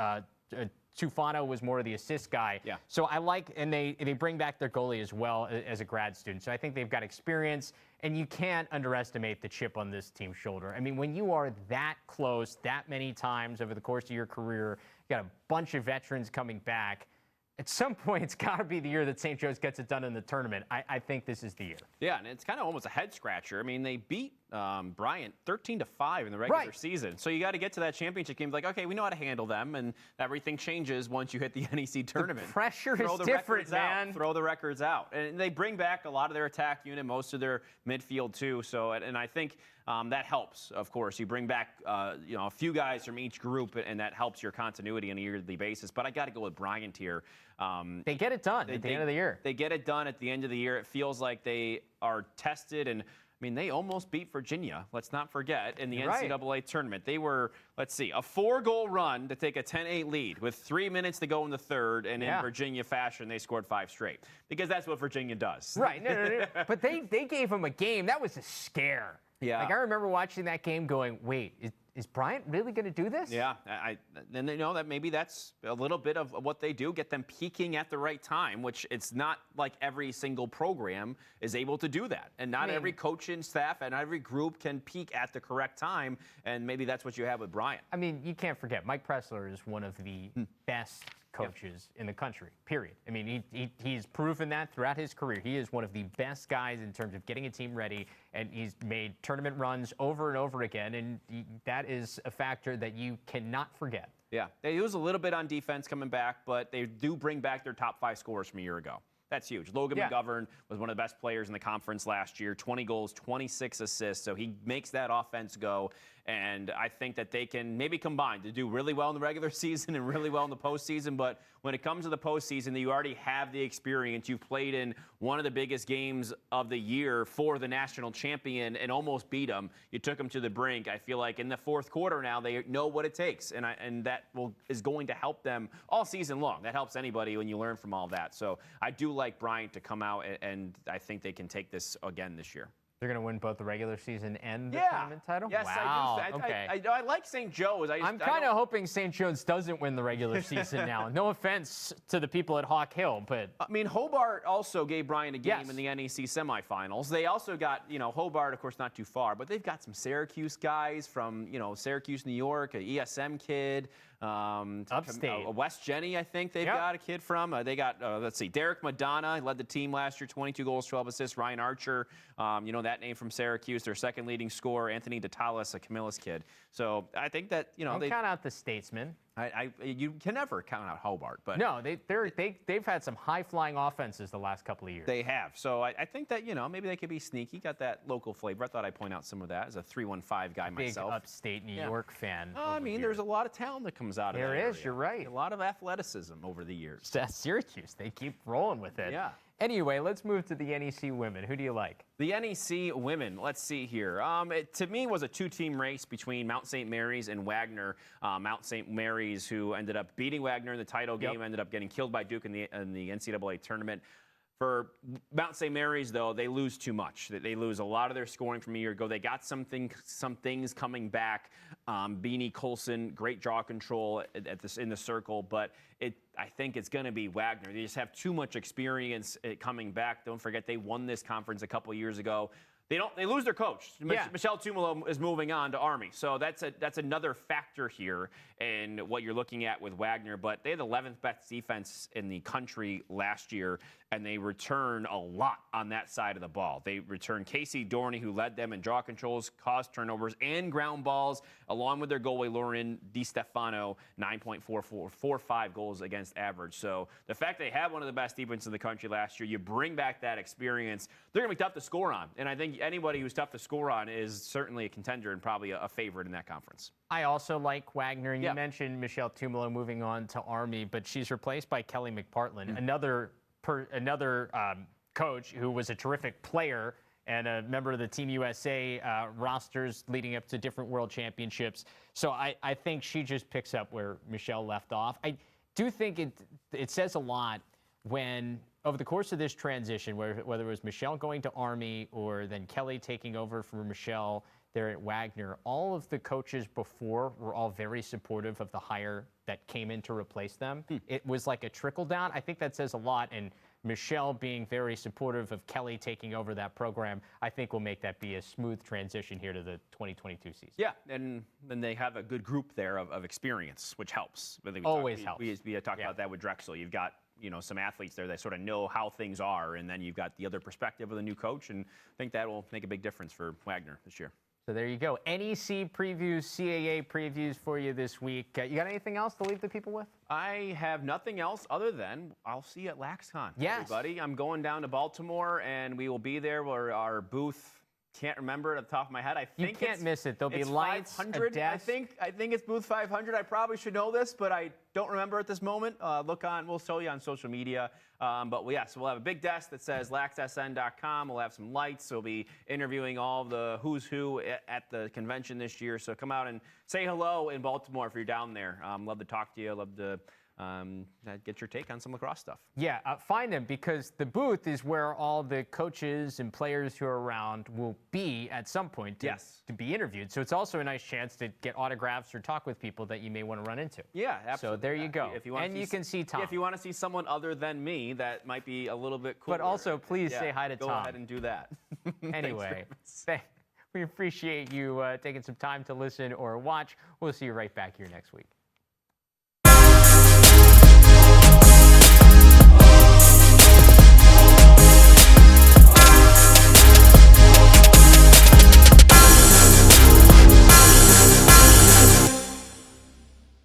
Tufano was more of the assist guy. Yeah. So I like, and they bring back their goalie as well as a grad student. So I think they've got experience, and you can't underestimate the chip on this team's shoulder. I mean, when you are that close that many times over the course of your career, you got a bunch of veterans coming back. At some point, it's got to be the year that St. Joe's gets it done in the tournament. I think this is the year. Yeah, and it's kind of almost a head-scratcher. I mean, they beat Bryant 13-5 in the regular season. So you got to get to that championship game like, okay, we know how to handle them, and everything changes once you hit the NEC tournament. The pressure is different, man. Throw the records out. And they bring back a lot of their attack unit, most of their midfield, too. So, and I think that helps, of course. You bring back a few guys from each group, and that helps your continuity on a yearly basis. But I got to go with Bryant here. They get it done at the end of the year. They get it done at the end of the year. It feels like they are tested. And, I mean, they almost beat Virginia, let's not forget, in the NCAA tournament. They were, let's see, a 4-goal run to take a 10-8 lead with 3 minutes to go in the third. And in Virginia fashion, they scored 5 straight. Because that's what Virginia does. Right. No. But they gave them a game. That was a scare. Yeah. Like, I remember watching that game going, wait, is Bryant really going to do this? Yeah. Then they know that maybe that's a little bit of what they do, get them peaking at the right time, which it's not like every single program is able to do that. And not every coach and staff and every group can peak at the correct time. And maybe that's what you have with Bryant. I mean, you can't forget, Mike Pressler is one of the best coaches in the country, period. I mean, he's proven that throughout his career. He is one of the best guys in terms of getting a team ready, and he's made tournament runs over and over again, and that is a factor that you cannot forget. Yeah, they lose a little bit on defense coming back, but they do bring back their top 5 scorers from a year ago. That's huge. Logan McGovern was one of the best players in the conference last year, 20 goals, 26 assists, so he makes that offense go. And I think that they can maybe combine to do really well in the regular season and really well in the postseason. But when it comes to the postseason, you already have the experience. You've played in one of the biggest games of the year for the national champion and almost beat them. You took them to the brink. I feel like in the fourth quarter now, they know what it takes. And that is going to help them all season long. That helps anybody when you learn from all that. So I do like Bryant to come out, and I think they can take this again this year. They're going to win both the regular season and the tournament title? Yes, wow. I do. Okay. I like St. Joe's. I'm kind of hoping St. Joe's doesn't win the regular season now. No offense to the people at Hawk Hill, but... I mean, Hobart also gave Bryant a game in the NEC semifinals. They also got, Hobart, of course, not too far, but they've got some Syracuse guys from, Syracuse, New York, an ESM kid. Upstate. West Jenny, I think they've got a kid from. They got, let's see, Derek Madonna. He led the team last year, 22 goals, 12 assists. Ryan Archer, that name from Syracuse. Their second leading scorer, Anthony DeTalis, a Camillus kid. So I think that, Don't count out the Statesmen. You can never count out Hobart, but no, they've had some high-flying offenses the last couple of years. They have. So I think that maybe they could be sneaky. Got that local flavor. I thought I'd point out some of that as a 315 guy myself. Big upstate New York fan. I mean, there's a lot of talent that comes out of there. There is. You're right. A lot of athleticism over the years. That's Syracuse. They keep rolling with it. Yeah. Anyway, let's move to the NEC women. Who do you like? The NEC women, let's see here. It, to me, was a two-team race between Mount St. Mary's and Wagner. Mount St. Mary's, who ended up beating Wagner in the title game, ended up getting killed by Duke in the NCAA tournament. For Mount St. Mary's, though, they lose too much. They lose a lot of their scoring from a year ago. They got some things coming back. Beanie Colson, great draw control in the circle, but I think it's going to be Wagner. They just have too much experience coming back. Don't forget, they won this conference a couple years ago. They lose their coach. Michelle Tumolo is moving on to Army. So that's another factor here in what you're looking at with Wagner. But they had the 11th best defense in the country last year, and they return a lot on that side of the ball. They return Casey Dorney, who led them in draw controls, caused turnovers, and ground balls, along with their goalie Lauren DiStefano, 9.45 goals against average. So the fact they have one of the best defenses in the country last year, you bring back that experience, they're going to be tough to score on. And I think anybody who's tough to score on is certainly a contender and probably a favorite in that conference. I also like Wagner. And you mentioned Michelle Tumolo moving on to Army, but she's replaced by Kelly McPartland, another coach who was a terrific player and a member of the Team USA rosters leading up to different world championships. So I think she just picks up where Michelle left off. I do think it says a lot when, over the course of this transition, whether it was Michelle going to Army or then Kelly taking over for Michelle there at Wagner, all of the coaches before were all very supportive of the hire that came in to replace them. It was like a trickle down. I think that says a lot. And Michelle being very supportive of Kelly taking over that program, I think will make that be a smooth transition here to the 2022 season. Yeah, and then they have a good group there of experience, which helps. Always helps. We talked about that with Drexel. You've got some athletes there that sort of know how things are, and then you've got the other perspective of the new coach, and I think that will make a big difference for Wagner this year. So there you go. NEC previews, CAA previews for you this week. You got anything else to leave the people with? I have nothing else other than I'll see you at LaxCon, everybody. I'm going down to Baltimore, and we will be there where our booth. Can't remember it at the top of my head. I think you can't miss it. There'll be lights, 500. I think it's booth 500. I probably should know this, but I don't remember at this moment. We'll show you on social media. So we'll have a big desk that says laxsn.com. We'll have some lights. We'll be interviewing all the who's who at the convention this year. So come out and say hello in Baltimore if you're down there. Love to talk to you. Love to get your take on some lacrosse stuff. Yeah, find them, because the booth is where all the coaches and players who are around will be at some point to be interviewed. So it's also a nice chance to get autographs or talk with people that you may want to run into. Yeah, absolutely. So there you go. You can see Tom. If you want to see someone other than me, that might be a little bit cooler. But also, please say hi to Tom. Go ahead and do that. Anyway, we appreciate you taking some time to listen or watch. We'll see you right back here next week.